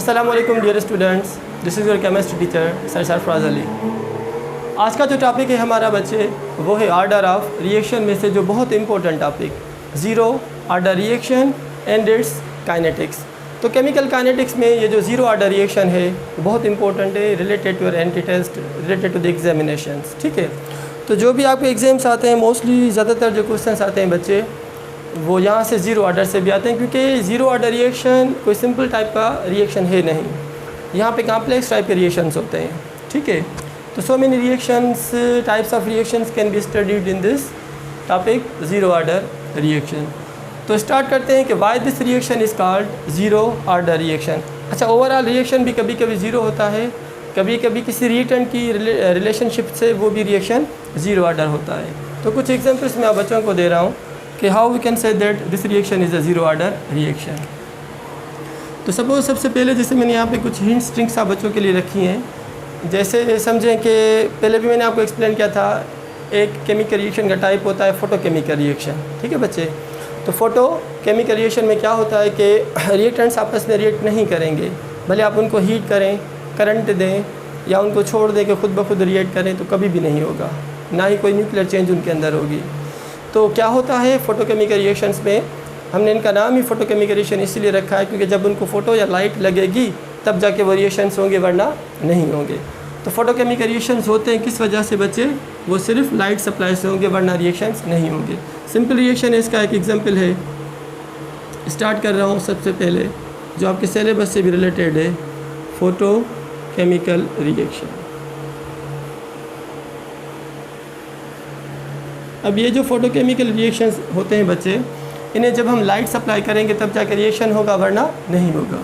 अस्सलाम वालेकुम dear students, this is your chemistry teacher sir Sarfaraz Ali. आज का जो टॉपिक है हमारा बच्चे वो है ऑर्डर ऑफ रिएक्शन में से जो बहुत important topic zero order reaction and it's kinetics. तो केमिकल काइनेटिक्स में ये जो ज़ीरो ऑर्डर रिएक्शन है बहुत इंपॉर्टेंट है, related to your entry test, related to the examinations. ठीक है, तो जो भी आपके एग्ज़ाम्स आते हैं मोस्टली ज़्यादातर जो क्वेश्चंस आते हैं बच्चे वो यहाँ से ज़ीरो ऑर्डर से भी आते हैं, क्योंकि ज़ीरो ऑर्डर रिएक्शन कोई सिंपल टाइप का रिएक्शन है नहीं, यहाँ पे कॉम्प्लेक्स टाइप के रिएक्शंस होते हैं। ठीक है, तो so many reactions, types of reactions can be studied in this topic zero order reaction. तो स्टार्ट करते हैं कि why this reaction is called zero order reaction. अच्छा, ओवरऑल रिएक्शन भी कभी कभी ज़ीरो होता है, कभी कभी किसी रिएक्टेंट की रिलेशनशिप से वो भी रिएक्शन ज़ीरो ऑर्डर होता है। तो कुछ एग्जांपल्स मैं आप बच्चों को दे रहा हूँ कि how we can say that this reaction is a zero order reaction. तो सपोज सबसे पहले जैसे मैंने यहाँ पे कुछ हिंट्स ट्रिक्स आप बच्चों के लिए रखी हैं, जैसे समझें कि पहले भी मैंने आपको एक्सप्लेन किया था एक केमिकल रिएक्शन का टाइप होता है फोटोकेमिकल रिएक्शन। ठीक है बच्चे, तो फोटोकेमिकल रिएक्शन में क्या होता है कि रिएक्टेंट्स आपस में रिएक्ट नहीं करेंगे, भले आप उनको हीट करें, करंट दें या उनको छोड़ दें कि खुद ब खुद रिएक्ट करें तो कभी भी नहीं होगा, ना ही कोई न्यूक्लियर चेंज उनके अंदर होगी। तो क्या होता है फोटोकेमिकल रिएक्शंस में, हमने इनका नाम ही फोटोकेमिकल रिएक्शन इसीलिए रखा है क्योंकि जब उनको फ़ोटो या लाइट लगेगी तब जाके वो रिएक्शंस होंगे, वरना नहीं होंगे। तो फोटोकेमिकल रिएक्शंस होते हैं किस वजह से बच्चे, वो सिर्फ लाइट सप्लाई से होंगे, वरना रिएक्शंस नहीं होंगे। सिंपल रिएक्शन है, इसका एक एग्जांपल है। स्टार्ट कर रहा हूँ सबसे पहले जो आपके सिलेबस से भी रिलेटेड है, फोटोकेमिकल रिएक्शन। अब ये जो फोटोकेमिकल रिएक्शंस होते हैं बच्चे, इन्हें जब हम लाइट सप्लाई करेंगे तब जाकर रिएक्शन होगा, वरना नहीं होगा।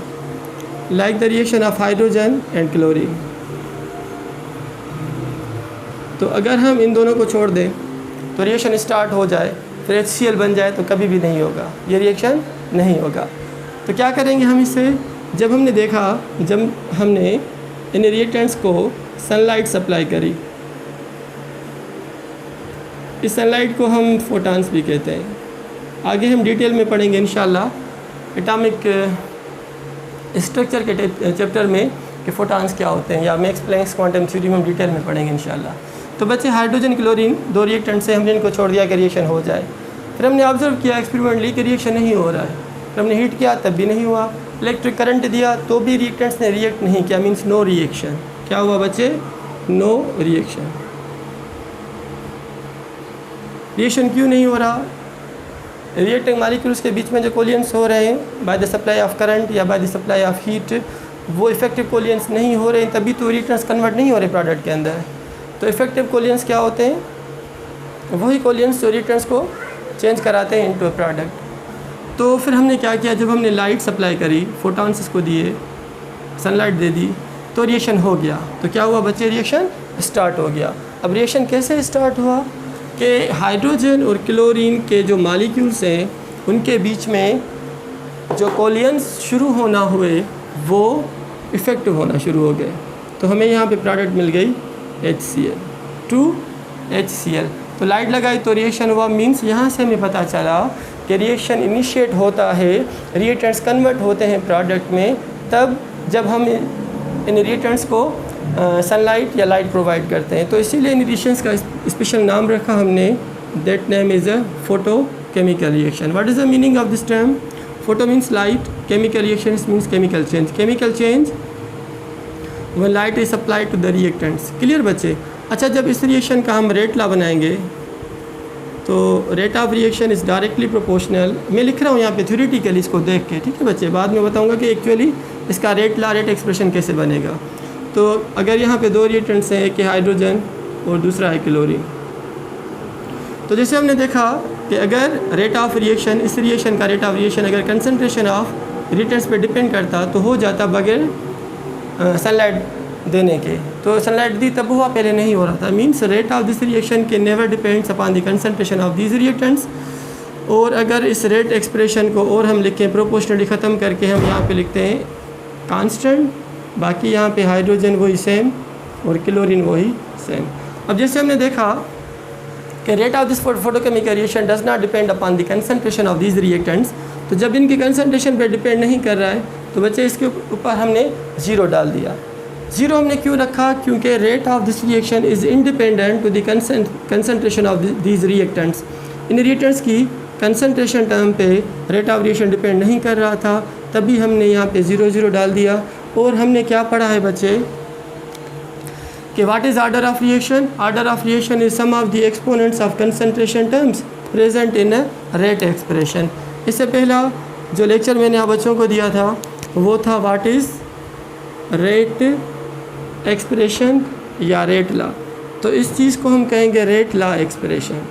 Like the reaction of hydrogen and chlorine. तो अगर हम इन दोनों को छोड़ दें तो रिएक्शन स्टार्ट हो जाए, फिर HCl बन जाए तो कभी भी नहीं होगा, ये रिएक्शन नहीं होगा। तो क्या करेंगे हम इससे, जब हमने देखा, जब हमने इन रिएक्टेंट्स को सनलाइट सप्लाई करी, इस सनलाइट को हम फोटॉन्स भी कहते हैं। आगे हम डिटेल में पढ़ेंगे इंशाल्लाह एटॉमिक स्ट्रक्चर के चैप्टर में कि फोटॉन्स क्या होते हैं, या मैक्स प्लैंक्स क्वांटम थ्योरी में हम डिटेल में पढ़ेंगे इंशाल्लाह। तो बच्चे हाइड्रोजन क्लोरीन दो रिएक्टेंट से हमने इनको छोड़ दिया कि रिएक्शन हो जाए, फिर हमने ऑब्जर्व किया एक्सपेरिमेंटली कि रिएक्शन नहीं हो रहा है, फिर हमने हीट किया तब भी नहीं हुआ, इलेक्ट्रिक करंट दिया तो भी रिएक्टेंट्स ने रिएक्ट नहीं किया, मीन्स नो रिएक्शन। क्या हुआ बच्चे, नो रिएक्शन। रिएक्शन क्यों नहीं हो रहा, रिएक्टिंग मॉलिक्यूल्स के बीच में जो कोलियंस हो रहे हैं by the supply of current या by the supply of heat, वो इफेक्टिव कोलियंस नहीं हो रहे हैं, तभी तो रिएक्टेंट्स कन्वर्ट नहीं हो रहे प्रोडक्ट के अंदर। तो इफेक्टिव कोलियंस क्या होते हैं, वही कोलियंस जो रिएक्टेंट्स को चेंज कराते हैं इनटू प्रोडक्ट। तो फिर हमने क्या किया, जब हमने लाइट सप्लाई करी, फोटॉन्स इसको दिए, सनलाइट दे दी, तो रिएक्शन हो गया। तो क्या हुआ बच्चे, रिएक्शन स्टार्ट हो गया। अब रिएक्शन कैसे स्टार्ट हुआ कि हाइड्रोजन और क्लोरीन के जो मॉलिक्यूल्स हैं उनके बीच में जो कोलियंस शुरू होना हुए वो इफ़ेक्टिव होना शुरू हो गए। तो हमें यहाँ पे प्रोडक्ट मिल गई HCl, 2HCl। तो लाइट लगाई तो रिएक्शन हुआ, मींस यहाँ से हमें पता चला कि रिएक्शन इनिशिएट होता है, रिएक्टेंट्स कन्वर्ट होते हैं प्रोडक्ट में तब जब हम इन रिएक्टेंट्स को सनलाइट या लाइट प्रोवाइड करते हैं। तो इसीलिए इन रिएक्शंस का स्पेशल नाम रखा हमने, that name is a photochemical reaction. What is the meaning of this term, photo means light, chemical reactions means chemical change. Chemical change when light is applied to the reactants। Clear बच्चे। अच्छा, जब इस reaction का हम rate ला बनाएंगे तो rate of reaction is directly proportional. मैं लिख रहा हूँ यहाँ पे थ्योरेटिकली इसको देख के, ठीक है बच्चे, बाद में बताऊँगा कि एक्चुअली इसका रेट ला, रेट एक्सप्रेशन कैसे बनेगा। तो अगर यहाँ पे दो रिएक्टेंट्स हैं, एक है हाइड्रोजन और दूसरा है क्लोरीन, तो जैसे हमने देखा कि अगर रेट ऑफ रिएक्शन, इस रिएक्शन का रेट ऑफ रिएक्शन अगर कंसनट्रेशन ऑफ रिएक्टेंट्स पे डिपेंड करता तो हो जाता बगैर सनलाइट देने के। तो सनलाइट दी तब हुआ, पहले नहीं हो रहा था। Means rate of this reaction के never depends upon the concentration of these reactants. और अगर इस रेट एक्सप्रेशन को और हम लिखें प्रोपोर्शनली ख़त्म करके, हम यहाँ पे लिखते हैं कांस्टेंट, बाकी यहाँ पे हाइड्रोजन वही सेम और क्लोरीन वही सेम। अब जैसे हमने देखा कि rate of this photochemical reaction does not depend upon the concentration of these reactants, तो जब इनकी कंसनट्रेशन पे डिपेंड नहीं कर रहा है तो बच्चे इसके ऊपर हमने 0 डाल दिया। 0 हमने क्यों रखा? क्योंकि rate of this reaction is independent to the concentration of these reactants. इन रिएक्टेंट्स की कंसनट्रेशन टर्म पे रेट ऑफ रिएक्शन डिपेंड नहीं कर रहा था, तभी हमने यहाँ पे 0 डाल दिया। और हमने क्या पढ़ा है बच्चे कि what is order of reaction? Order of reaction is sum of the exponents of concentration terms present in a rate expression. इससे पहला जो लेक्चर मैंने आप बच्चों को दिया था वो था व्हाट इज़ रेट एक्सप्रेशन या रेट लॉ। तो इस चीज़ को हम कहेंगे rate law expression,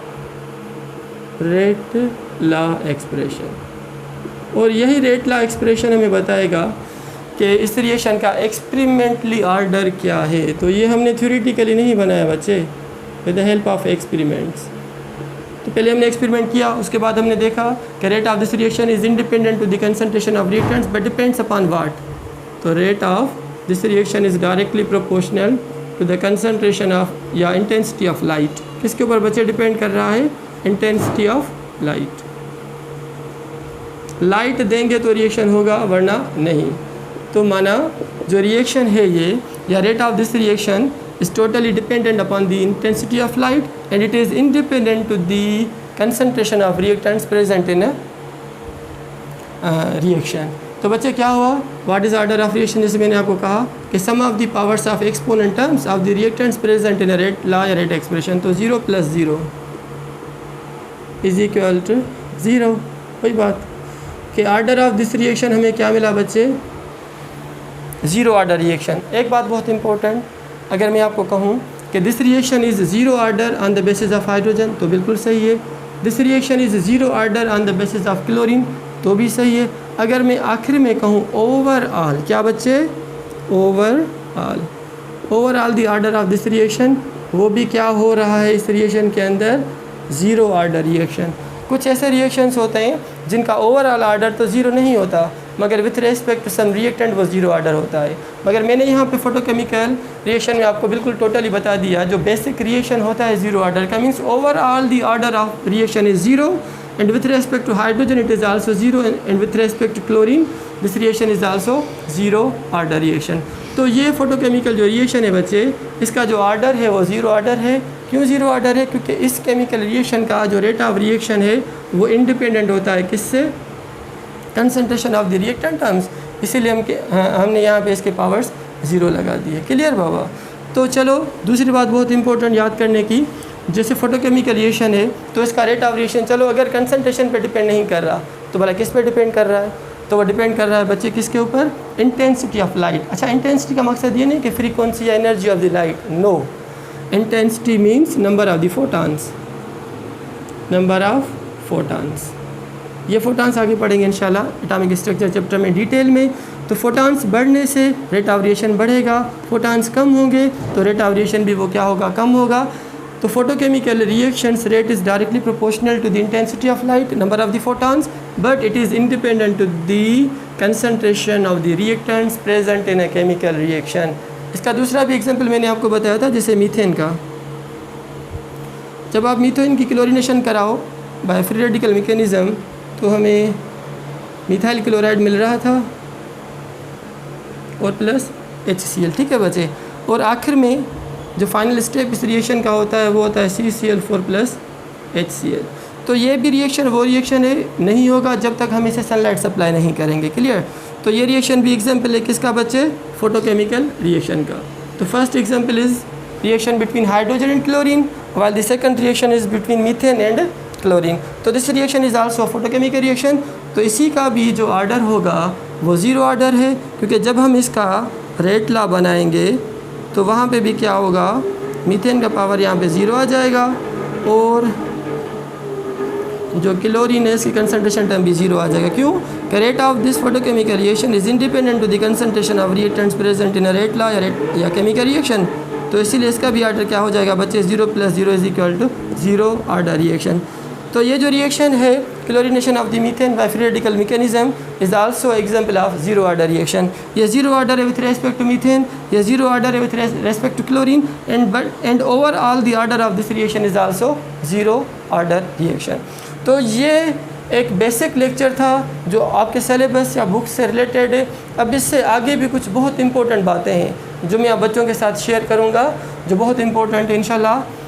rate law expression. और यही रेट लॉ एक्सप्रेशन हमें बताएगा कि इस रिएक्शन का एक्सपेरिमेंटली ऑर्डर क्या है। तो ये हमने थ्योरेटिकली नहीं बनाया बच्चे, with the help of experiments. तो पहले हमने एक्सपेरिमेंट किया, उसके बाद हमने देखा कि rate of this reaction is independent to the concentration of reactants but depends upon what. तो rate of this reaction is directly proportional to the concentration of या इंटेंसिटी ऑफ लाइट। किसके ऊपर बच्चे डिपेंड कर रहा है? Intensity of light. लाइट देंगे तो रिएक्शन होगा, वरना नहीं। तो माना जो रिएक्शन है ये या rate of this reaction is totally dependent upon the intensity of light and it is independent to the concentration of reactants present in a reaction. तो बच्चे क्या हुआ? What is order of reaction? जैसे मैंने आपको कहा कि sum of the powers of exponent terms of the reactants present in a rate law या रेट एक्सप्रेशन। तो 0 + 0 इज इक्वल टू 0। वही बात कि ऑर्डर ऑफ दिस रिएक्शन हमें क्या मिला बच्चे? 0 ऑर्डर रिएक्शन। एक बात बहुत इंपॉर्टेंट, अगर मैं आपको कहूँ कि this reaction is 0 order on the basis of hydrogen तो बिल्कुल सही है। This reaction is 0 order on the basis of chlorine तो भी सही है। अगर मैं आखिर में कहूँ ओवरऑल, क्या बच्चे? Overall the order of this reaction, वो भी क्या हो रहा है इस रिएक्शन के अंदर? 0 ऑर्डर रिएक्शन। कुछ ऐसे रिएक्शंस होते हैं जिनका ओवरऑल ऑर्डर तो 0 नहीं होता, मगर with respect to some reactant वो 0 ऑर्डर होता है। मगर मैंने यहाँ पे फोटोकेमिकल रिएक्शन में आपको बिल्कुल टोटली बता दिया, जो बेसिक रिएक्शन होता है 0 ऑर्डर का, means overall the order of reaction is 0 and with respect to hydrogen it is also 0 and with respect to chlorine this reaction is also 0 order reaction. तो ये फोटोकेमिकल जो reaction है बच्चे, इसका जो ऑर्डर है वो 0 ऑर्डर है। क्यों 0 ऑर्डर है? क्योंकि इस केमिकल रिएक्शन का जो रेट ऑफ रिएक्शन है वो इंडिपेंडेंट होता है किससे? Concentration of the reactant terms. इसीलिए हमने यहाँ पे इसके पावर्स 0 लगा दिए। क्लियर बाबा? तो चलो दूसरी बात बहुत इंपॉर्टेंट याद करने की, जैसे फोटोकेमिकल रिएक्शन है तो इसका रेट ऑफ रिएक्शन चलो अगर कंसंट्रेशन पे डिपेंड नहीं कर रहा तो भला किस पे डिपेंड कर रहा है? तो वो डिपेंड कर रहा है बच्चे किसके ऊपर? Intensity of light. अच्छा, इंटेंसिटी का मकसद ये नहीं कि फ्रीक्वेंसी या energy of the light, no. Intensity means number of the photons, number of photons. ये फोटॉन्स आगे पढ़ेंगे इंशाल्लाह एटॉमिक स्ट्रक्चर चैप्टर में डिटेल में। तो फोटॉन्स बढ़ने से रेट ऑफ रिएक्शन बढ़ेगा, फोटॉन्स कम होंगे तो रेट ऑफ रिएक्शन भी वो क्या होगा? कम होगा। तो photochemical reactions rate is directly proportional to the intensity of light, number of the photons, but it is independent to the concentration of the reactants present in a chemical reaction. इसका दूसरा भी एग्जाम्पल मैंने आपको बताया था, जैसे methane का। जब आप मीथेन की क्लोरीनेशन कराओ बाय फ्री रेडिकल मैकेनिज़्म तो हमें मिथाइल क्लोराइड मिल रहा था और प्लस HCl, ठीक है बच्चे। और आखिर में जो फाइनल स्टेप इस रिएक्शन का होता है वो होता है CCl4 प्लस HCl। तो ये भी रिएक्शन वो रिएक्शन है नहीं होगा जब तक हम इसे सनलाइट सप्लाई नहीं करेंगे। क्लियर? तो ये रिएक्शन भी एग्जाम्पल है किसका बच्चे? फोटोकेमिकल रिएक्शन का। तो first example is reaction between hydrogen and chlorine, while the second reaction is between methane and chlorine। तो this reaction is also photochemical reaction. तो इसी का भी जो ऑर्डर होगा वो 0 ऑर्डर है, क्योंकि जब हम इसका रेट लॉ बनाएंगे तो वहाँ पे भी क्या होगा? मीथेन का पावर यहाँ पे 0 आ जाएगा और जो क्लोरीन है इसकी कंसंट्रेशन टर्म भी 0 आ जाएगा। क्यों? कि rate of this photochemical reaction is independent to the concentration of reactants present in a rate law या केमिकल रिएक्शन। तो इसीलिए इसका भी ऑर्डर क्या हो जाएगा बच्चे? 0 + 0 is equal to 0 order reaction. तो ये जो रिएक्शन है chlorination of the methane by free radical mechanism is also example of 0 order reaction. ये 0 ऑर्डर है विथ रेस्पेक्ट टू मीथेन, ये 0 ऑर्डर है with respect to chlorine, and overall the order of this reaction is also 0 order reaction. तो ये एक basic lecture था जो आपके सिलेबस या बुक से रिलेटेड है। अब इससे आगे भी कुछ बहुत इंपॉर्टेंट बातें हैं जो मैं आप बच्चों के साथ शेयर करूँगा, जो बहुत इंपॉर्टेंट है। इंशाल्लाह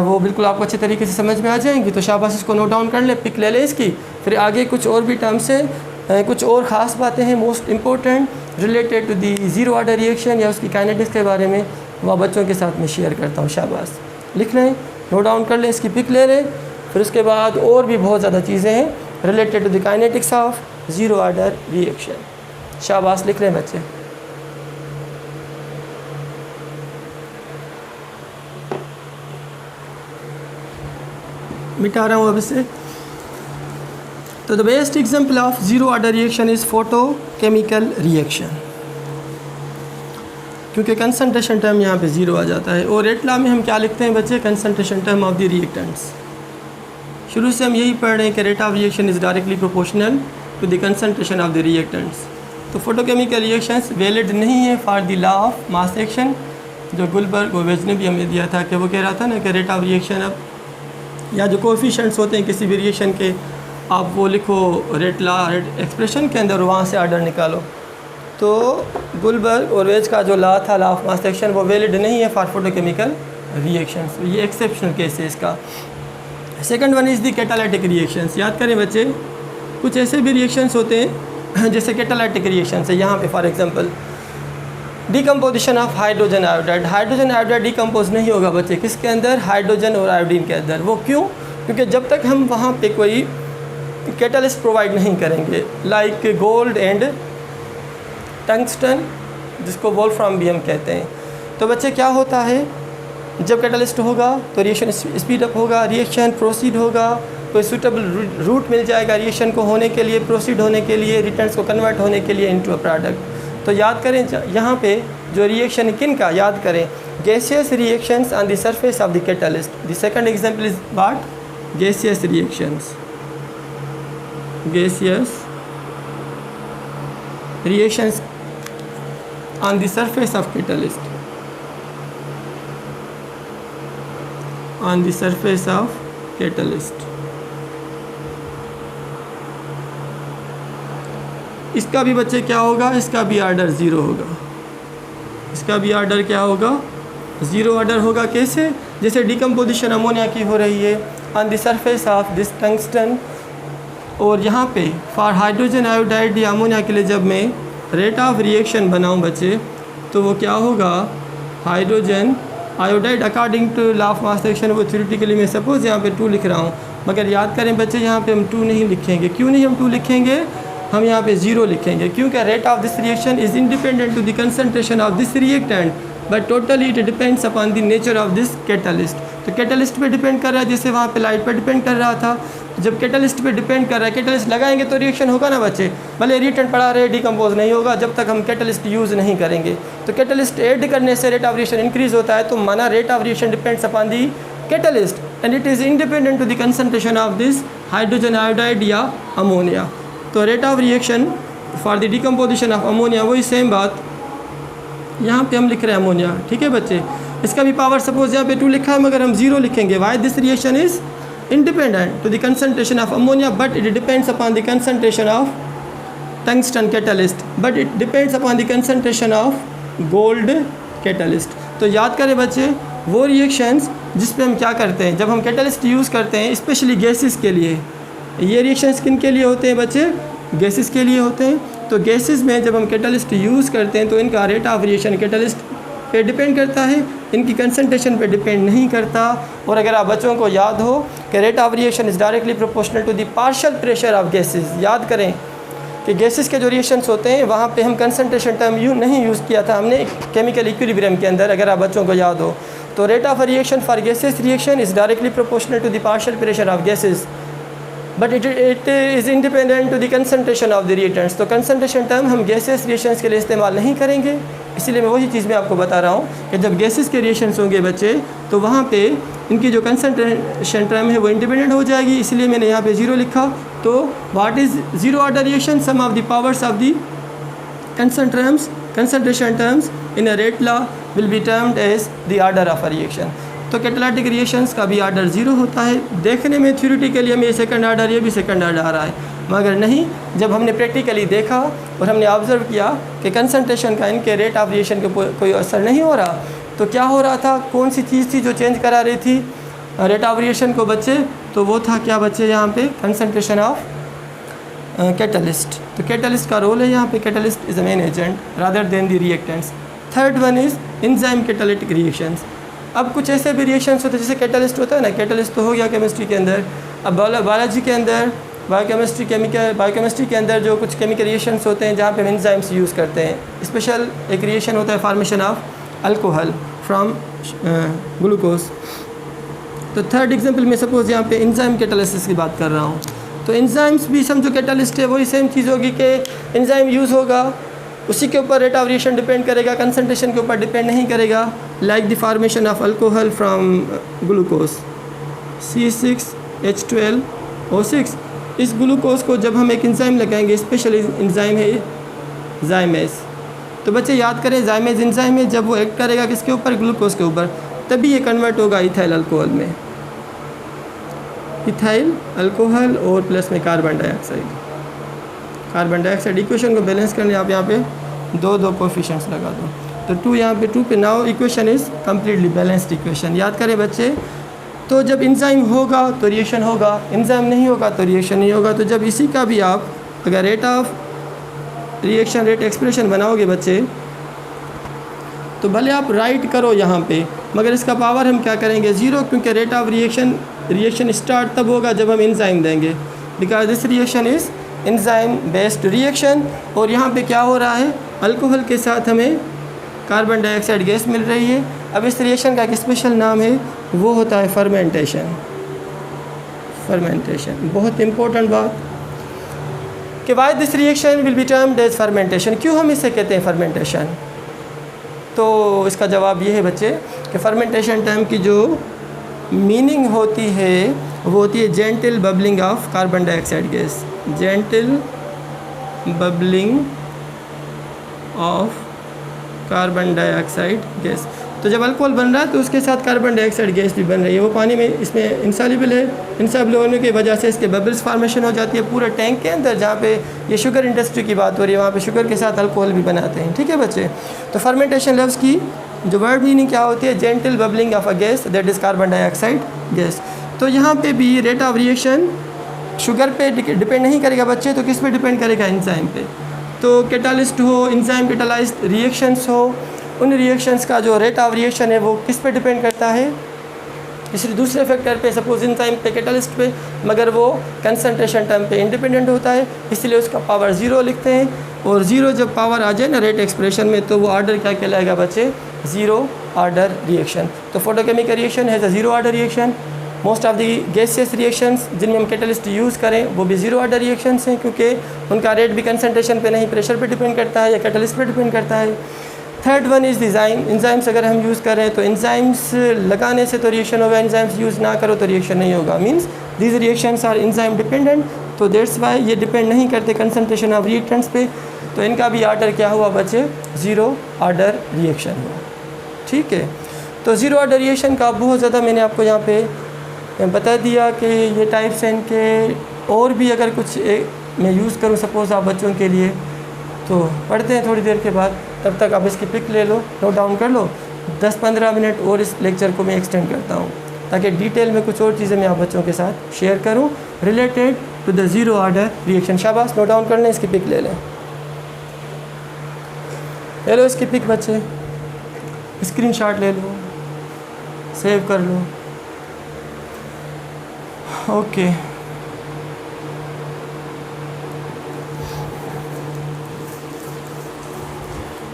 वो बिल्कुल आपको अच्छे तरीके से समझ में आ जाएंगी। तो शाबाश, इसको नोट डाउन कर लें, पिक ले लें इसकी। फिर आगे कुछ और भी टर्म्स हैं, कुछ और ख़ास बातें हैं most important related to the zero order reaction या उसकी काइनेटिक्स के बारे में, वह बच्चों के साथ मैं शेयर करता हूँ। शाबाश, लिख लें, नोट डाउन कर लें, इसकी पिक ले लें। फिर उसके बाद और भी बहुत ज़्यादा चीज़ें हैं related to the kinetics of zero order reaction. शाबाश, लिख लें बच्चे। मिटा रहा हूँ अब इसे। तो the best example of zero order reaction is photochemical reaction, क्योंकि कंसंट्रेशन टर्म यहाँ पे ज़ीरो आ जाता है। और रेट लॉ में हम क्या लिखते हैं बच्चे? Concentration term of the reactants. शुरू से हम यही पढ़ रहे हैं कि rate of reaction is directly proportional to the concentration of the reactants. तो फोटोकेमिकल रिएक्शंस वैलिड नहीं है for the law of mass action, जो गुलबर्ग और वेज ने भी हमें दिया था कि वो कह रहा था ना कि रेट ऑफ रिएक्शन अब या जो कोएफिशिएंट्स होते हैं किसी भी रिएक्शन के, आप वो लिखो रेट लॉ एक्सप्रेशन के अंदर, वहाँ से ऑर्डर निकालो। तो गुलबर्ग और वेज का जो लॉ था, लॉ ऑफ मास एक्शन, वो वैलिड नहीं है फॉर फोटोकेमिकल रिएक्शंस। ये एक्सेप्शनल केस है इसका। Second one is the catalytic reactions. याद करें बच्चे, कुछ ऐसे भी रिएक्शंस होते हैं जैसे कैटालिटिक रिएक्शंस है। यहाँ पे for example decomposition of hydrogen iodide. Hydrogen iodide decompose नहीं होगा बच्चे, किसके अंदर? हाइड्रोजन और आयोडीन के अंदर। वो क्यों? क्योंकि जब तक हम वहाँ पे कोई कैटलिस्ट प्रोवाइड नहीं करेंगे, लाइक गोल्ड एंड टंगस्टन, जिसको वोल्फ्राम भी हम कहते हैं। तो बच्चे क्या होता है, जब कैटलिस्ट होगा तो रिएक्शन स्पीड अप होगा, रिएक्शन प्रोसीड होगा, कोई सूटेबल रूट मिल जाएगा रिएक्शन को होने के लिए, प्रोसीड होने के लिए, रिटर्न्स को कन्वर्ट होने के लिए इनटू अ प्रोडक्ट। तो याद करें यहाँ पे जो रिएक्शन किन का, याद करें gaseous reactions on the surface of the catalyst. The second example is what? Gaseous reactions. Gaseous reactions on the surface of catalyst, on the surface of catalyst. इसका भी बच्चे क्या होगा? इसका भी ऑर्डर ज़ीरो होगा। इसका भी ऑर्डर क्या होगा? ज़ीरो ऑर्डर होगा। कैसे? जैसे डिकम्पोजिशन अमोनिया की हो रही है on the surface of this tungsten, और यहाँ पे फॉर हाइड्रोजन आयोडाइड या अमोनिया के लिए जब मैं रेट ऑफ रिएक्शन बनाऊँ बच्चे, तो वो क्या होगा? Hydrogen iodide according to law of mass action, वो थ्योरेटिकली मैं सपोज यहाँ पे 2 लिख रहा हूँ, मगर याद करें बच्चे यहाँ पे हम 2 नहीं लिखेंगे। क्यों नहीं हम 2 लिखेंगे? हम यहाँ पे 0 लिखेंगे, क्योंकि rate of this reaction is independent to the concentration of this reactant, but totally it depends upon the nature of this catalyst. तो कैटलिस्ट पे डिपेंड कर रहा है, जैसे वहाँ पे लाइट पे डिपेंड कर रहा था। जब कैटलिस्ट पे डिपेंड कर रहा है, कैटलिस्ट लगाएंगे तो रिएक्शन होगा ना बच्चे, भले रिएक्टेंट पड़ा रहे, डिकम्पोज नहीं होगा जब तक हम कैटलिस्ट यूज़ नहीं करेंगे। तो कैटलिस्ट ऐड करने से रेट ऑफ रिएक्शन इंक्रीज़ होता है, तो माना rate of reaction depends upon the catalyst and it is independent to the concentration of this hydrogen iodide या अमोनिया। तो rate of reaction for the decomposition of ammonia, वही same बात यहाँ पे हम लिख रहे हैं अमोनिया। ठीक है बच्चे, इसका भी पावर सपोज यहाँ पे 2 लिखा है, मगर हम 0 लिखेंगे। Why? This reaction is independent to the concentration of ammonia, but it depends upon the concentration of tungsten catalyst, but it depends upon the concentration of gold catalyst। तो याद करें बच्चे, वो रिएक्शंस जिस पे हम क्या करते हैं, जब हम कैटलिस्ट यूज़ करते हैं स्पेशली गैसेस के लिए, ये रिएक्शंस किन के लिए होते हैं बच्चे? गैसेस के लिए होते हैं। तो गैसेस में जब हम कैटलिस्ट यूज़ करते हैं तो इनका रेट ऑफ रिएक्शन कैटलिस्ट पे डिपेंड करता है, इनकी कंसंट्रेशन पे डिपेंड नहीं करता। और अगर आप बच्चों को याद हो कि rate of reaction is directly proportional to the partial pressure of gases. याद करें कि गैसेस के जो रिएक्शंस होते हैं वहाँ पे हम कंसंट्रेशन टर्म नहीं यूज़ किया था हमने केमिकल इक्विलिब्रियम के अंदर, अगर आप बच्चों को याद हो। तो rate of reaction for gases reaction is directly proportional to the partial pressure of gases, but it is independent to the concentration of the reactants. तो कंसंट्रेशन टर्म हम गैसेस रिएक्शंस के लिए इस्तेमाल नहीं करेंगे, इसीलिए मैं वही चीज़ मैं आपको बता रहा हूँ कि जब गैसेस के रिएक्शंस होंगे बच्चे तो वहाँ पे इनकी जो कंसंट्रेशन टर्म है वो इंडिपेंडेंट हो जाएगी, इसलिए मैंने यहाँ पे 0 लिखा। तो what is zero order reaction? Sum of the powers of the concentration terms in a rate law will be termed as the order of a reaction। तो कैटालिटिक रिएक्शंस का भी आर्डर 0 होता है। देखने में थ्योरेटिकली हमें सेकंड आर्डर, ये भी सेकंड आर्डर आ रहा है, मगर नहीं, जब हमने प्रैक्टिकली देखा और हमने ऑब्ज़र्व किया कि कंसंट्रेशन का इनके रेट ऑफ रिएक्शन के कोई असर नहीं हो रहा, तो क्या हो रहा था, कौन सी चीज़ थी जो चेंज करा रही थी रेट ऑफ रिएक्शन को बच्चे? तो वो था क्या बच्चे यहाँ पे, कंसंट्रेशन ऑफ कैटलिस्ट। तो कैटलिस्ट का रोल है यहाँ पे, catalyst is a main agent rather than the reactants. Third one is enzyme catalytic reactions. अब कुछ ऐसे भी रिएक्शंस होते हैं जैसे कैटलिस्ट होता है ना, कैटलिस्ट तो हो गया केमिस्ट्री के अंदर। अब बायोलॉजी के अंदर, बायोकेमिस्ट्री के अंदर जो कुछ केमिकल रिएक्शंस होते हैं जहाँ पे हम एंजाइम्स यूज़ करते हैं। स्पेशल एक रिएक्शन होता है formation of alcohol from glucose. तो थर्ड एग्जांपल में सपोज यहाँ पे एंजाइम कैटालिसिस की बात कर रहा हूँ, तो एंजाइम्स भी समझो कैटालिस्ट है, वही सेम चीज़ होगी कि एंजाइम यूज़ होगा, उसी के ऊपर रेट ऑफ रिएक्शन डिपेंड करेगा, कंसंट्रेशन के ऊपर डिपेंड नहीं करेगा। Like the formation of alcohol from glucose C6H12O6। इस ग्लूकोज को जब हम एक एंजाइम लगाएंगे, स्पेशल एंजाइम है जाइमेज। तो बच्चे याद करें, जाइमेज एंजाइम है, जब वो एक्ट करेगा किसके ऊपर, ग्लूकोज के ऊपर, तभी ये कन्वर्ट होगा इथाइल अल्कोहल में, इथाइल अल्कोहल और प्लस में carbon dioxide. Carbon dioxide equation को बैलेंस करने आप यहाँ पे दो कोफिशिएंट्स लगा दो, तो 2 यहाँ पे 2 पे, now equation is completely balanced equation. याद करें बच्चे, तो जब एंजाइम होगा तो रिएक्शन होगा, एंजाइम नहीं होगा तो रिएक्शन नहीं होगा। तो जब इसी का भी आप अगर rate of reaction rate expression बनाओगे बच्चे, तो भले आप राइट करो यहाँ पे, मगर इसका पावर हम क्या करेंगे 0, क्योंकि रेट ऑफ रिएक्शन स्टार्ट तब होगा जब हम एंजाइम देंगे, because this reaction is enzyme based reaction. और यहाँ पे क्या हो रहा है, अल्कोहल के साथ हमें कार्बन डाइऑक्साइड गैस मिल रही है। अब इस रिएक्शन का एक स्पेशल नाम है, वो होता है फर्मेंटेशन। फर्मेंटेशन बहुत इंपॉर्टेंट बात कि why this reaction will be termed as fermentation. क्यों हम इसे कहते हैं फर्मेंटेशन? तो इसका जवाब ये है बच्चे कि फर्मेंटेशन टर्म की जो मीनिंग होती है वो होती है gentle bubbling of carbon dioxide gas, gentle bubbling of carbon dioxide gas. तो जब अल्कोहल बन रहा है तो उसके साथ कार्बन डाइऑक्साइड गैस भी बन रही है, वो पानी में इसमें इंसॉल्युबल है, इंसॉल्युबल होने की वजह से इसके बबल्स फॉर्मेशन हो जाती है पूरे टैंक के अंदर। जहाँ पे ये शुगर इंडस्ट्री की बात हो रही है, वहाँ पे शुगर के साथ अल्कोहल भी बनाते हैं, ठीक है बच्चे। तो फर्मेंटेशन लफ्ज़ की जो वर्ड मीनिंग क्या होती है, gentle bubbling of a gas that is carbon dioxide gas. तो यहाँ पे भी रेट ऑफ रिएक्शन शुगर पे डिपेंड नहीं करेगा बच्चे, तो किस पे डिपेंड करेगा, एंजाइम पे। तो कैटालिस्ट हो, एंजाइम कैटालाइज्ड रिएक्शंस हो, उन रिएक्शंस का जो रेट ऑफ रिएक्शन है वो किस पे डिपेंड करता है, किसी दूसरे फैक्टर पे, सपोज एंजाइम पे, कैटालिस्ट पे, मगर वो कंसंट्रेशन टर्म पे इंडिपेंडेंट होता है, इसलिए उसका पावर 0 लिखते हैं। और 0 जब पावर आ जाए ना रेट एक्सप्रेशन में, तो वो ऑर्डर क्या कहलाएगा बच्चे, 0 ऑर्डर रिएक्शन। तो फोटोकेमिकल रिएक्शन है 0 order reaction. Most of the gaseous reactions जिनमें हम कैटलिस्ट यूज़ करें वो भी 0 ऑर्डर रिएक्शंस हैं, क्योंकि उनका रेट भी कंसंट्रेशन पे नहीं, प्रेशर पे डिपेंड करता है या कैटलिस्ट पे डिपेंड करता है। Third one is design. Enzymes अगर हम यूज़ करें तो एंजाइम्स लगाने से तो रिएक्शन होगा, एंजाइम्स यूज़ ना करो तो रिएक्शन नहीं होगा। Means these reactions are enzyme dependent, तो दैट्स वाई ये डिपेंड नहीं करते कंसंट्रेशन ऑफ रिएक्टेंट्स पे। तो इनका भी ऑर्डर क्या हुआ बच्चे, 0 ऑर्डर रिएक्शन हुआ, ठीक है। तो 0 ऑर्डर रिएक्शन का बहुत ज़्यादा मैंने आपको यहाँ पे बता दिया कि ये टाइप्स हैं इनके। और भी अगर कुछ मैं यूज़ करूँ सपोज़ आप बच्चों के लिए, तो पढ़ते हैं थोड़ी देर के बाद। तब तक आप इसकी पिक ले लो, नोट डाउन कर लो। 10-15 मिनट और इस लेक्चर को मैं एक्सटेंड करता हूँ, ताकि डिटेल में कुछ और चीज़ें मैं आप बच्चों के साथ शेयर करूँ related to the 0 order reaction. शाबाश, नोट डाउन कर लें, इसकी पिक ले लें। ले लो इसकी पिक बच्चे, स्क्रीनशॉट ले लो, सेव कर लो। ओके,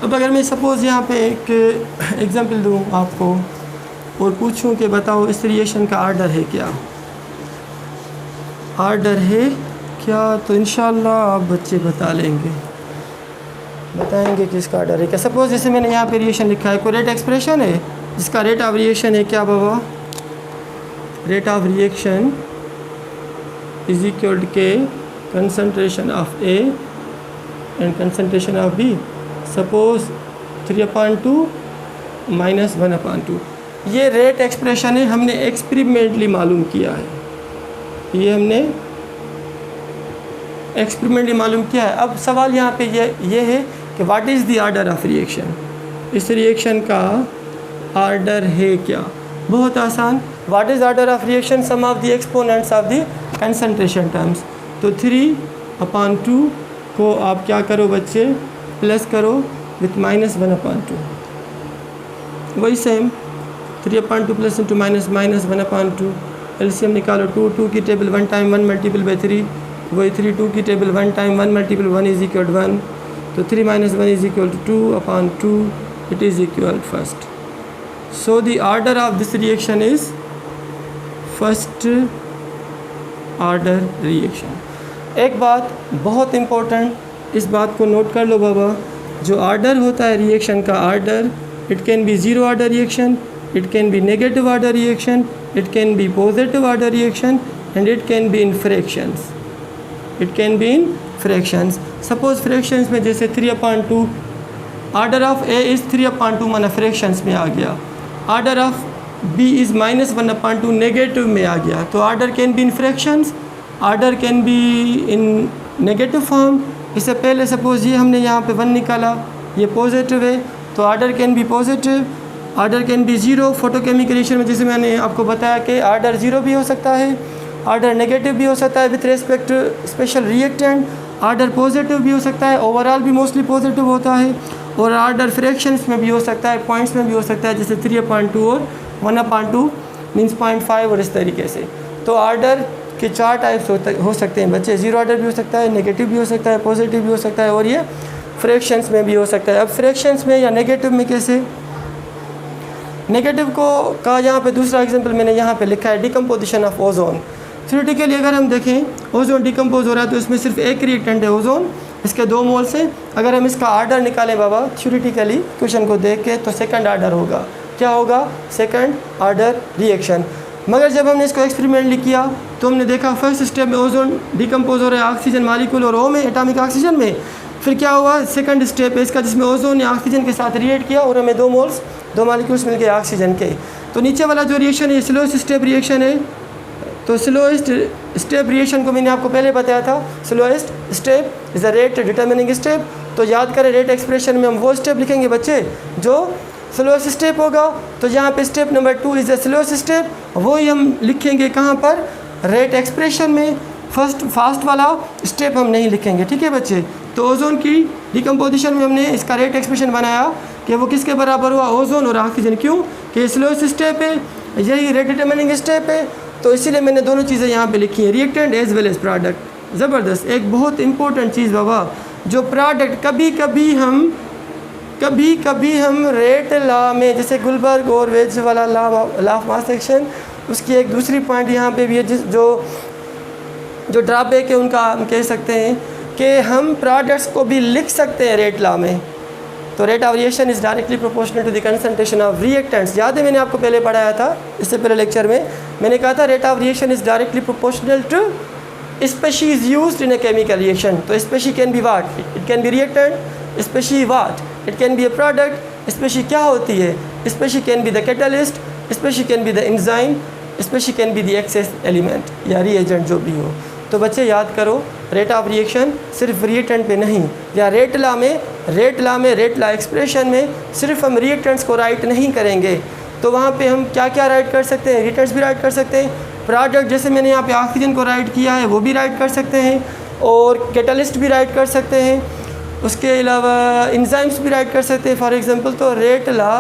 अब अगर मैं सपोज़ यहाँ पे एक एग्जांपल दूँ आपको और पूछूं कि बताओ इस रिएक्शन का ऑर्डर है क्या, ऑर्डर है क्या, तो इंशाल्लाह आप बच्चे बता लेंगे, बताएंगे कि इसका ऑर्डर है क्या। सपोज़ जैसे मैंने यहाँ पे रिएक्शन लिखा है, कोई रेट एक्सप्रेशन है जिसका रेट ऑफ रिएक्शन है क्या बाबा, rate of reaction is equal to k concentration of A and concentration of B. Suppose 3/2 - 1/2। ये रेट एक्सप्रेशन है, हमने एक्सपेरिमेंटली मालूम किया है, ये हमने एक्सपेरिमेंटली मालूम किया है। अब सवाल यहाँ पे ये है कि what is the order of reaction, इस रिएक्शन का ऑर्डर है क्या? बहुत आसान, what is order of reaction, sum of the exponents of the concentration terms. तो 3/2 को आप क्या करो बच्चे, प्लस करो विथ -1/2, वही सेम 3/2 प्लस इंटू -1/2, एलसीएम निकालो, 2 की टेबल 1 टाइम 1 मल्टीपल बाई 3, वही 3 2 की table 1 time 1 multiple 1 is equal 1, तो 3 - 1 is equal to 2/2, it is equal first. So the order of this reaction is first order reaction. एक बात बहुत important, इस बात को नोट कर लो बाबा, जो ऑर्डर होता है रिएक्शन का order, it can be zero order reaction, it can be negative order reaction, it can be positive order reaction, and it can be in fractions, it can be in fractions। suppose fractions में जैसे 3/2, order of A is 3/2 माना fractions में आ गया, order of B is -1/2 negative में आ गया, तो order can be in fractions, order can be in negative form। इससे पहले सपोज ये हमने यहाँ पे 1 निकाला, ये पॉजिटिव है, तो order can be positive, order can be zero. Photochemical reaction में जैसे मैंने आपको बताया कि ऑर्डर ज़ीरो भी हो सकता है, ऑर्डर नेगेटिव भी हो सकता है with respect special reactant, order positive भी हो सकता है, ओवरऑल भी मोस्टली पॉजिटिव होता है, और ऑर्डर फ्रैक्शंस में भी हो सकता है, पॉइंट्स में भी हो सकता है, जैसे 3/2 और 1/2 मीन्स 0.5 और इस तरीके से। तो ऑर्डर के 4 टाइप्स हो सकते हैं बच्चे, ज़ीरो ऑर्डर भी हो सकता है, नेगेटिव भी हो सकता है, पॉजिटिव भी हो सकता है, और ये फ्रैक्शंस में भी हो सकता है। अब फ्रैक्शंस में या नेगेटिव में कैसे, नेगेटिव को का यहाँ पे दूसरा एग्जांपल मैंने यहाँ पे लिखा है, डिकम्पोजिशन ऑफ ओजोन। थ्योरेटिकली अगर हम देखें ओजोन डिकम्पोज हो रहा है तो इसमें सिर्फ एक रिएक्टेंट है ओजोन, इसके 2 मोल्स हैं। अगर हम इसका ऑर्डर निकालें बाबा थ्योरेटिकली क्वेश्चन को देख के, तो सेकंड ऑर्डर होगा, क्या होगा, सेकंड ऑर्डर रिएक्शन। मगर जब हमने इसको एक्सपेरिमेंटली किया तो हमने देखा फर्स्ट स्टेप में ओजोन डिकम्पोज हो रहा है ऑक्सीजन मालिक्यूल और ओ में, एटॉमिक ऑक्सीजन में। फिर क्या हुआ, सेकंड स्टेप है इसका जिसमें ओजोन ने ऑक्सीजन के साथ रिएक्ट किया और हमें 2 मोल्स 2 मालिक्यूल्स मिल गए ऑक्सीजन के। तो नीचे वाला जो रिएक्शन है स्लोएस्ट स्टेप रिएक्शन है, तो स्लोएस्ट स्टेप रिएक्शन को मैंने आपको पहले बताया था, slowest step is a rate determining step. तो याद करें रेट एक्सप्रेशन में हम वो स्टेप लिखेंगे बच्चे जो स्लोएस्ट स्टेप होगा। तो यहाँ पे step number 2 is the slowest step, वही हम लिखेंगे कहाँ पर, रेट एक्सप्रेशन में। फास्ट वाला स्टेप हम नहीं लिखेंगे, ठीक है बच्चे। तो ओजोन की डिकम्पोजिशन में हमने इसका रेट एक्सप्रेशन बनाया कि वो किसके बराबर हुआ, ओजोन और ऑक्सीजन। क्यों कि स्लोएस्ट स्टेप है, यही रेट डिटर्मिनिंग स्टेप है, तो इसीलिए मैंने दोनों चीज़ें यहाँ पे लिखी हैं, reactant as well as product. ज़बरदस्त, एक बहुत इंपॉर्टेंट चीज़ बाबा, जो प्रोडक्ट कभी कभी हम रेट लॉ में, जैसे गुलबर्ग और वेज वाला लॉ ऑफ मास एक्शन, उसकी एक दूसरी पॉइंट यहाँ पे भी है, जो ड्रॉबैक है उनका हम कह सकते हैं कि हम प्रोडक्ट्स को भी लिख सकते हैं रेट लॉ में। तो rate of reaction is directly proportional to the concentration of reactants. याद है मैंने आपको पहले पढ़ाया था, इससे पहले लेक्चर में मैंने कहा था rate of reaction is directly proportional to species used in a chemical reaction. तो species can be what, it can be reactant, species what, it can be a product. Species क्या होती है, species can be the catalyst, species can be the enzyme, species can be the excess element या reagent जो भी हो। तो बच्चे याद करो रेट ऑफ रिएक्शन सिर्फ रिएक्टेंट पे नहीं, या रेट लॉ में रेट लॉ एक्सप्रेशन में सिर्फ हम रिएक्टेंट्स को राइट नहीं करेंगे, तो वहाँ पे हम क्या क्या राइट कर सकते हैं, रिएक्टेंट्स भी राइट कर सकते हैं, प्रोडक्ट जैसे मैंने यहाँ पे ऑक्सीजन को राइट किया है वो भी राइट कर सकते हैं, और कैटलिस्ट भी राइट कर सकते हैं, उसके अलावा एंजाइम्स भी राइट कर सकते हैं फॉर एग्जांपल। तो रेट लॉ,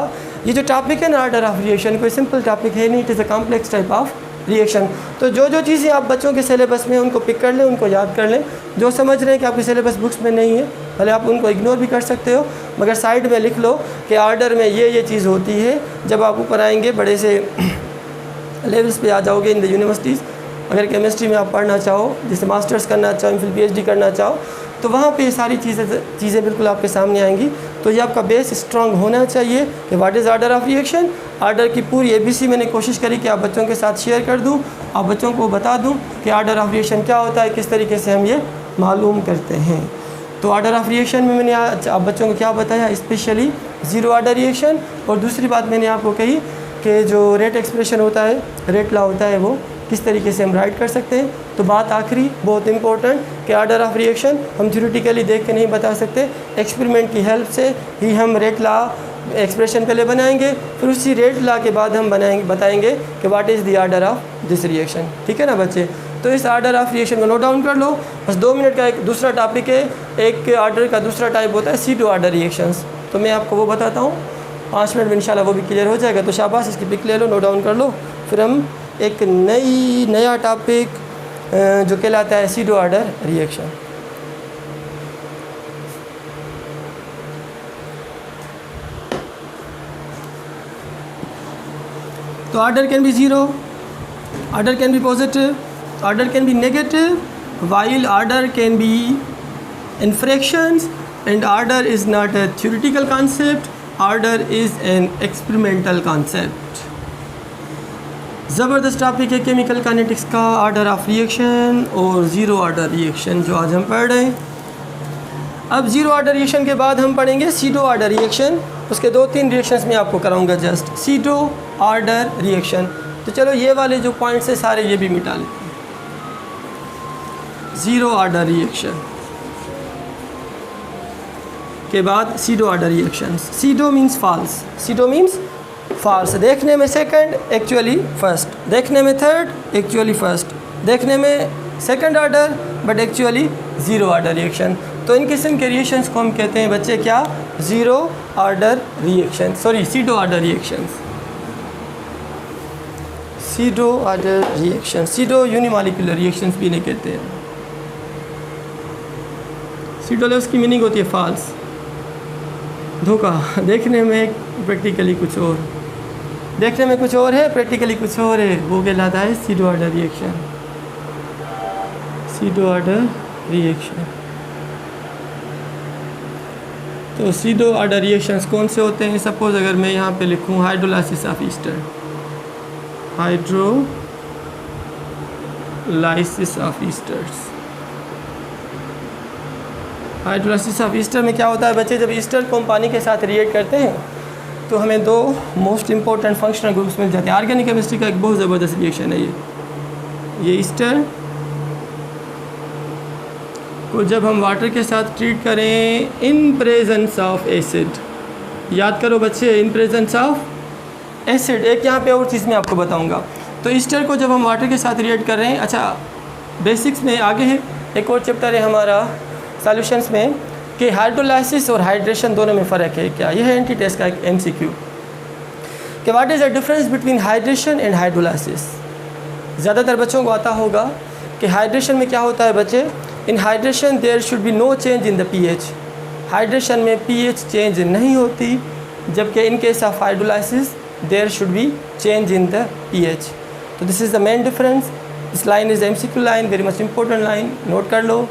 ये जो टॉपिक है ना ऑर्डर ऑफ रिएक्शन, कोई सिंपल टॉपिक है नहीं, it is a complex type of reaction. तो जो चीज़ें आप बच्चों के सिलेबस में उनको पिक कर लें, उनको याद कर लें। जो समझ रहे हैं कि आपके सिलेबस बुक्स में नहीं है, भले आप उनको इग्नोर भी कर सकते हो, मगर साइड में लिख लो कि ऑर्डर में ये चीज़ होती है। जब आप ऊपर आएंगे, बड़े से लेवल्स पे आ जाओगे इन द यूनिवर्सिटीज़, अगर केमिस्ट्री में आप पढ़ना चाहो, जैसे मास्टर्स करना चाहो, फिर PhD करना चाहो, तो वहाँ पे ये सारी चीज़ें बिल्कुल आपके सामने आएंगी। तो ये आपका बेस स्ट्रॉन्ग होना चाहिए कि what is order of reaction. Order की पूरी ABC मैंने कोशिश करी कि आप बच्चों के साथ शेयर कर दूँ, आप बच्चों को बता दूँ कि ऑर्डर ऑफ रिएक्शन क्या होता है, किस तरीके से हम ये मालूम करते हैं। तो ऑर्डर ऑफ रिएक्शन में मैंने आज आप बच्चों को क्या बताया, स्पेशली ज़ीरो ऑर्डर रिएक्शन। और दूसरी बात मैंने आपको कही कि जो रेट एक्सप्रेशन होता है, रेट लॉ होता है, वो किस तरीके से हम राइट कर सकते हैं। तो बात आखिरी बहुत इंपॉर्टेंट कि ऑर्डर ऑफ रिएक्शन हम थ्योरेटिकली देख के नहीं बता सकते, एक्सपेरिमेंट की हेल्प से ही हम रेट लॉ एक्सप्रेशन पहले बनाएंगे, फिर उसी रेट लॉ के बाद हम बताएंगे कि what is the order of this reaction. ठीक है ना बच्चे? तो इस ऑर्डर ऑफ रिएक्शन को नोट डाउन कर लो। बस 2 मिनट का एक दूसरा टॉपिक है, एक ऑर्डर का दूसरा टाइप होता है C2 ऑर्डर रिएक्शंस, तो मैं आपको वो बताता हूँ। 5 मिनट में इंशाल्लाह वो भी क्लियर हो जाएगा। तो शाबाश, इसकी पिक ले लो, नोट डाउन कर लो। फिर हम एक नया टॉपिक जो कहलाता है C2 ऑर्डर रिएक्शन। तो order can be zero, order can be positive, order can be negative, while order can be in fractions, and order is not a theoretical concept, order is an experimental concept। ज़बरदस्त topic है chemical kinetics का, order of reaction और zero order reaction जो आज हम पढ़ रहे हैं। अब ज़ीरो ऑर्डर रिएक्शन के बाद हम पढ़ेंगे C2 ऑर्डर रिएक्शन। उसके 2-3 रिएक्शंस मैं आपको कराऊंगा जस्ट। C2 ऑर्डर रिएक्शन, तो चलो ये वाले जो पॉइंट्स है सारे ये भी मिटा लेते हैं। ज़ीरो ऑर्डर रिएक्शन के बाद C2 order reaction. C2 means false, C2 means false. देखने में सेकंड, एक्चुअली फर्स्ट, देखने में थर्ड, एक्चुअली फर्स्ट, देखने में second order but actually zero order reaction. तो इन किस्म के रिएक्शंस को हम कहते हैं बच्चे क्या? Zero order reaction, sorry C2 order reaction. C2 order reaction, C2 unimolecular reactions भी नहीं कहते हैं। C2 उसकी मीनिंग होती है फॉल्स, धोखा। देखने में प्रैक्टिकली कुछ और, देखने में कुछ और है, प्रैक्टिकली कुछ और है, वो कहलाता है C2 order reaction. C2 order reaction. तो C2 ऑर्डर रिएक्शंस कौन से होते हैं? सपोज अगर मैं यहाँ पे लिखूँ hydrolysis of Easter, hydrolysis of esters. Hydrolysis of Easter में क्या होता है बच्चे? जब ईस्टर को हम पानी के साथ रिएक्ट करते हैं तो हमें 2 मोस्ट इंपॉर्टेंट फंक्शनल ग्रुप्स मिल जाते हैं। ऑर्गेनिक केमिस्ट्री का एक बहुत ज़बरदस्त रिएक्शन है ये ईस्टर को जब हम वाटर के साथ ट्रीट करें इन प्रेजेंस ऑफ एसिड, याद करो बच्चे, इन प्रेजेंस ऑफ एसिड। एक यहाँ पे और चीज़ मैं आपको बताऊँगा। तो ईस्टर को जब हम वाटर के साथ रिएक्ट कर रहे हैं, अच्छा बेसिक्स में आगे है, एक और चैप्टर है हमारा सॉल्यूशंस में कि हाइड्रोलाइसिस और हाइड्रेशन दोनों में फ़र्क है क्या। यह है एंटी टेस्ट का एक MCQ कि what is the difference between hydration and hydrolysis. ज़्यादातर बच्चों को आता होगा कि हाइड्रेशन में क्या होता है बच्चे? In hydration there should be no change in the pH। Hydration में pH चेंज नहीं होती, जबकि in case of hydrolysis there should be change in the pH। तो this is the main difference. This line is MCQ line, very much important line, note कर लो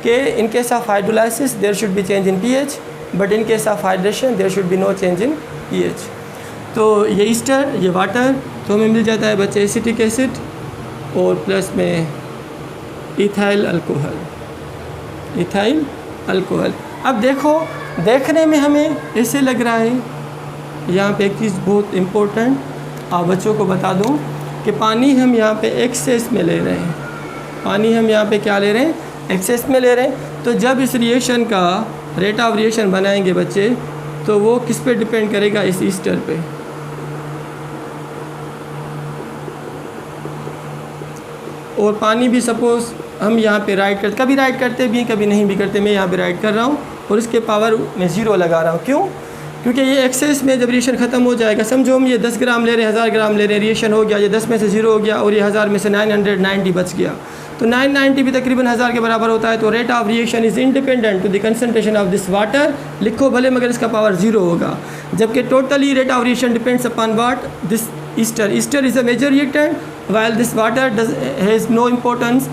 कि in case of hydrolysis there should be change in pH, but in case of hydration there should be no change in pH। तो ये Easter, ये water, तो हमें मिल जाता है बच्चे एसिटिक एसिड और प्लस में इथाइल अल्कोहल, इथाइल अल्कोहल। अब देखो, देखने में हमें ऐसे लग रहा है, यहाँ पे एक चीज़ बहुत इम्पोर्टेंट आप बच्चों को बता दूँ कि पानी हम यहाँ पे एक्सेस में ले रहे हैं, पानी हम यहाँ पे क्या ले रहे हैं? एक्सेस में ले रहे हैं। तो जब इस रिएक्शन का रेट ऑफ रिएक्शन बनाएंगे बच्चे, तो वो किस पे डिपेंड करेगा? इस ईस्टर पे। और पानी भी सपोज़ हम यहाँ पे राइट करते, कभी राइट करते भी, कभी नहीं भी करते। मैं यहाँ पे राइट कर रहा हूँ और इसके पावर में 0 लगा रहा हूँ। क्यों? क्योंकि ये एक्सेस में जब रिएक्शन ख़त्म हो जाएगा, समझो हम ये 10 ग्राम ले रहे हैं, 1000 ग्राम ले रहे हैं, रिएक्शन हो गया, ये 10 में से 0 हो गया और ये 1000 में से 990 बच गया, तो 990 भी तकरीबन 1000 के बराबर होता है। तो rate of reaction is independent to the concentration of this water, लिखो भले मगर इसका पावर 0 होगा। जबकि totally rate of reaction depends upon what? This ester. Ester is a major reactant while this water has no importance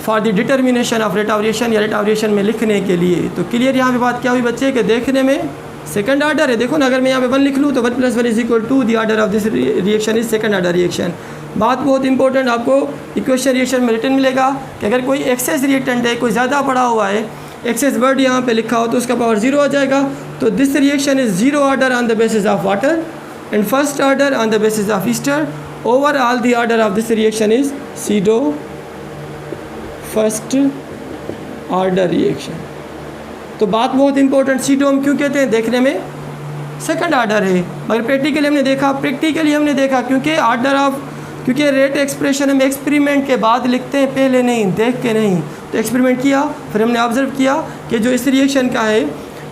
for the determination of rate of reaction या rate of reaction में लिखने के लिए। तो clear यहाँ पे बात क्या हुई बच्चे कि देखने में सेकंड ऑर्डर है। देखो ना, अगर मैं यहाँ पे 1 लिख लूँ तो 1 + 1 is equal to the order of this reaction is second order reaction. बात बहुत इंपॉर्टेंट, आपको इक्वेशन रिएक्शन में रिटर्न मिलेगा कि अगर कोई एक्सेस रिएक्टेंट है, कोई ज़्यादा पड़ा हुआ है, एक्सेस वर्ड यहाँ पे लिखा हो तो उसका पावर 0 आ जाएगा। तो this reaction is 0 order on the basis of water and first order on the basis of ester. Overall the order of this reaction is pseudo first order reaction. तो बात बहुत इंपॉर्टेंट, सीडो हम क्यों कहते हैं, देखने में सेकंड ऑर्डर है, मगर प्रैक्टिकली हमने देखा क्योंकि ऑर्डर ऑफ, क्योंकि रेट एक्सप्रेशन हम एक्सपेरिमेंट के बाद लिखते हैं, पहले नहीं, देख के नहीं। तो एक्सपेरिमेंट किया, फिर हमने ऑब्जर्व किया कि जो इस रिएक्शन का है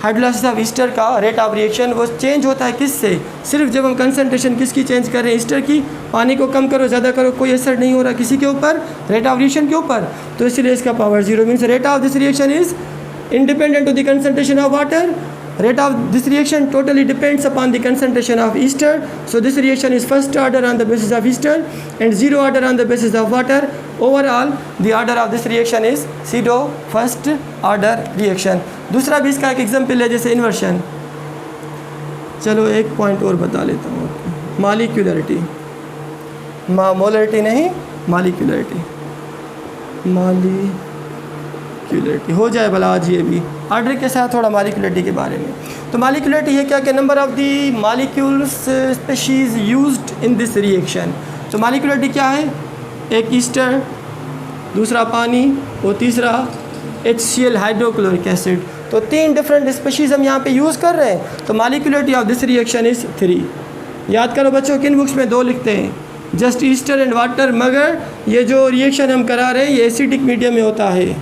हाइड्रोलाइसिस ऑफ ईस्टर का रेट ऑफ रिएक्शन वो चेंज होता है किससे, सिर्फ जब हम कंसनट्रेशन किसकी चेंज कर रहे हैं, ईस्टर की। पानी को कम करो ज़्यादा करो कोई असर नहीं हो रहा किसी के ऊपर, रेट ऑफ रिएक्शन के ऊपर, तो इसलिए इसका power 0 means rate of this reaction is independent of the concentration of water. Rate of this reaction totally depends upon the concentration of ester. So this reaction is first order on the basis of ester and zero order on the basis of water. Overall the order of this reaction is pseudo first order reaction. दूसरा भी इसका एक example है, जैसे inversion. चलो एक point और बता लेता हूँ, मॉलिक्यूलरिटी, मोलरिटी नहीं, मॉलिक्यूलरिटी हो जाए भला आज ये भी ऑर्डर के साथ थोड़ा मॉलिक्यूलरिटी के बारे में। तो मॉलिक्यूलरिटी है क्या कि number of the molecules species used in this reaction. तो मॉलिक्यूलरिटी क्या है, एक ईस्टर, दूसरा पानी और तीसरा HCl हाइड्रोक्लोरिक एसिड। तो 3 डिफरेंट स्पीशीज़ हम यहाँ पे यूज़ कर रहे हैं। तो molecularity of this reaction is 3। याद करो बच्चों, किन बुक्स में 2 लिखते हैं, जस्ट ईस्टर एंड वाटर, मगर ये जो रिएक्शन हम करा रहे हैं ये एसिडिक मीडियम में होता है,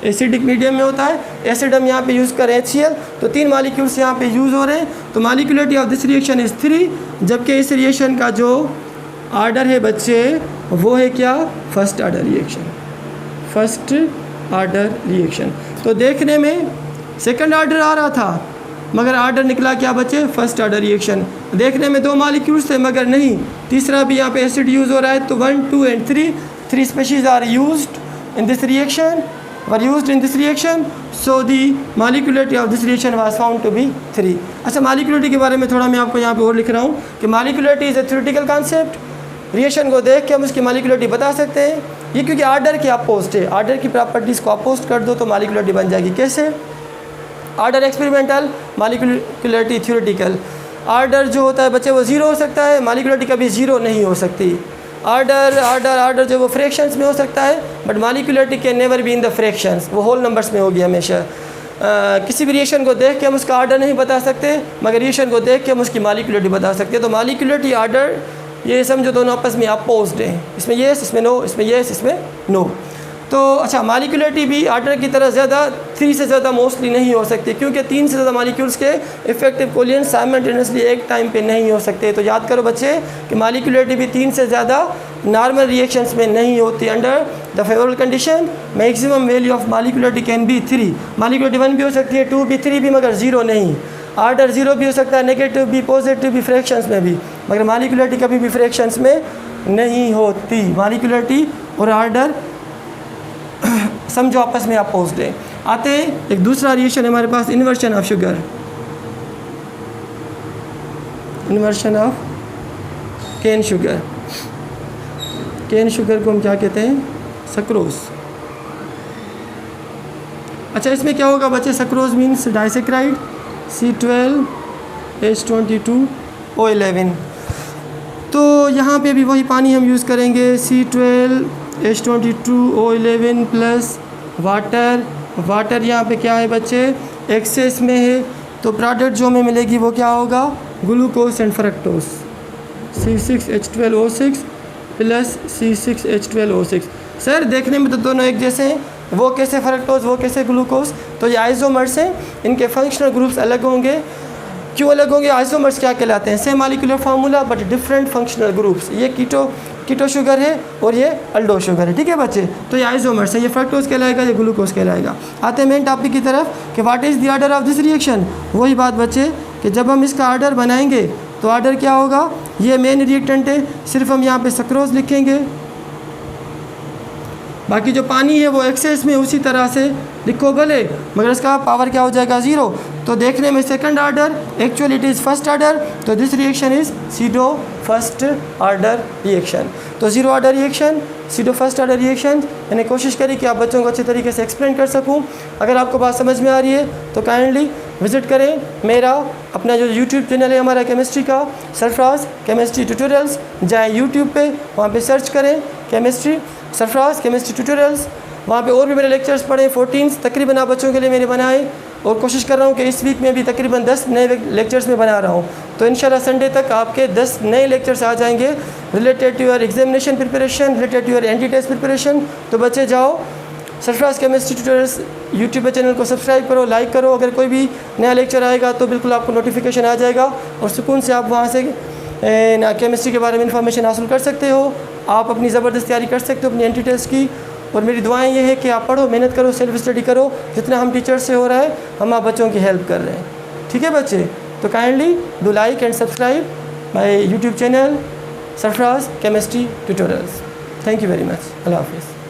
एसिडिक मीडियम में होता है। एसिड हम यहाँ पे यूज़ करें HCl, तो 3 मॉलिक्यूल्स यहाँ पे यूज़ हो रहे हैं। तो molecularity of this reaction is 3, जबकि इस रिएक्शन का जो ऑर्डर है बच्चे वो है क्या, first order reaction, first order reaction. तो देखने में सेकंड ऑर्डर आ रहा था मगर ऑर्डर निकला क्या बच्चे, फर्स्ट ऑर्डर रिएक्शन। देखने में 2 मॉलिक्यूल्स थे मगर नहीं, तीसरा भी यहाँ पे एसिड यूज़ हो रहा है। तो 1, 2 and 3 species are used in this reaction, were used in this reaction, so the molecularity of this reaction was found to be 3। अच्छा, molecularity के बारे में थोड़ा मैं आपको यहाँ पे और लिख रहा हूँ कि molecularity is a theoretical concept। Reaction को देख के हम उसकी molecularity बता सकते हैं, ये क्योंकि ऑर्डर के अपोस्ट है, ऑर्डर की प्रॉपर्टीज़ को अपोस्ट कर दो तो molecularity बन जाएगी। कैसे, order experimental, molecularity theoretical। Order जो होता है बच्चे वो 0 हो सकता है, molecularity कभी 0 नहीं हो सकती। ऑर्डर जो वो फ्रैक्शंस में हो सकता है, but molecularity can never be in the fractions, वो होल नंबर्स में होगी हमेशा। किसी भी रिएक्शन को देख के हम उसका ऑर्डर नहीं बता सकते, मगर रिएक्शन को देख के हम उसकी मॉलिक्यूलरिटी बता सकते हैं। तो मॉलिक्यूलरिटी ऑर्डर ये समझो दोनों आपस में अपोज्ड हैं, इसमें येस इसमें नो, इसमें येस इसमें नो। तो अच्छा, मॉलिक्यूलरिटी भी ऑर्डर की तरह ज़्यादा 3 से ज़्यादा मोस्टली नहीं हो सकती, क्योंकि 3 से ज़्यादा मॉलिक्यूल्स के इफेक्टिव कोलिएंट साइमल्टेनियसली एक टाइम पे नहीं हो सकते। तो याद करो बच्चे कि मॉलिक्यूलरिटी भी 3 से ज़्यादा नॉर्मल रिएक्शंस में नहीं होती। Under the favourable condition maximum value of molecularity can be 3। Molecularity 1 भी हो सकती है, 2 भी, 3 भी, मगर 0 नहीं। ऑर्डर 0 भी हो सकता है, नेगेटिव भी, पॉजिटिव भी, फ्रैक्शंस में भी, मगर मॉलिक्यूलरिटी कभी भी फ्रैक्शंस में नहीं होती। मॉलिक्यूलरिटी और ऑर्डर समझो आपस में अपोज्ड है। आते हैं एक दूसरा रिएक्शन हमारे पास, inversion of sugar, inversion of cane sugar. Cane sugar को हम क्या कहते हैं, सक्रोज। अच्छा, इसमें क्या होगा बच्चे, सक्रोज मीन्स डाइसेक्राइड, C12H22O11। तो यहाँ पे भी वही पानी हम यूज़ करेंगे, C12H22O11 प्लस वाटर यहाँ पे क्या है बच्चे, एक्सेस में है। तो प्रोडक्ट जो हमें मिलेगी वो क्या होगा, glucose and fructose, C6H12O6 plus C6H12O6। Sir देखने में तो दोनों एक जैसे हैं, वो कैसे फ्रक्टोज वो कैसे ग्लूकोज। तो ये आइसोमर्स हैं, इनके फंक्शनल ग्रुप्स अलग होंगे। क्यों अलग होंगे, आइसोमर्स क्या कहलाते हैं, same molecular formula but different functional groups. ये कीटो शुगर है और ये अल्डो शुगर है, ठीक है बच्चे। तो ये आइसोमर्स है, ये फ्रक्टोज कहलाएगा, ये ग्लूकोज कहलाएगा। आते हैं मेन टॉपिक की तरफ कि what is the order of this reaction. वही बात बच्चे कि जब हम इसका ऑर्डर बनाएंगे तो ऑर्डर क्या होगा, ये मेन रिएक्टेंट है, सिर्फ हम यहाँ पे सक्रोज लिखेंगे, बाकी जो पानी है वो एक्सेस में उसी तरह से लिखो भले, मगर इसका पावर क्या हो जाएगा, 0। तो देखने में second order, actually it is first order. तो this reaction is pseudo first order reaction. तो 0 order reaction, pseudo first order reaction. मैंने कोशिश करी कि आप बच्चों को अच्छे तरीके से एक्सप्लेन कर सकूं। अगर आपको बात समझ में आ रही है तो काइंडली विज़िट करें मेरा अपना जो यूट्यूब चैनल है हमारा केमिस्ट्री का, सरफराज केमिस्ट्री ट्यूटोरियल्स। जाएँ यूट्यूब पे, वहाँ पे सर्च करें केमिस्ट्री, सरफराज केमिस्ट्री ट्यूटोरियल्स। वहाँ पे और भी मेरे लेक्चर्स पढ़े, 14 तकरीबन आप बच्चों के लिए मैंने बनाए, और कोशिश कर रहा हूँ कि इस वीक में भी तकरीबन 10 नए लेक्चर्स में बना रहा हूँ। तो इंशाल्लाह संडे तक आपके 10 नए लेक्चर्स आ जाएंगे related to your examination preparation, related to your entry test preparation. तो बच्चे जाओ Sarfaraz chemistry tutorials YouTube channel को सब्सक्राइब करो, लाइक करो। अगर कोई भी नया लेक्चर आएगा तो बिल्कुल आपको नोटिफिकेशन आ जाएगा, और सुकून से आप वहाँ से केमिस्ट्री के बारे में इंफॉर्मेशन हासिल कर सकते हो। आप अपनी ज़बरदस्त तैयारी कर सकते हो अपनी एंटी टेस्ट की। और मेरी दुआएं ये है कि आप पढ़ो, मेहनत करो, सेल्फ स्टडी करो। जितना हम टीचर्स से हो रहा है हम आप बच्चों की हेल्प कर रहे हैं। ठीक है बच्चे? तो kindly do like and subscribe my YouTube channel Sarfaraz chemistry tutorials. Thank you very much. अल्लाह हाफिज़।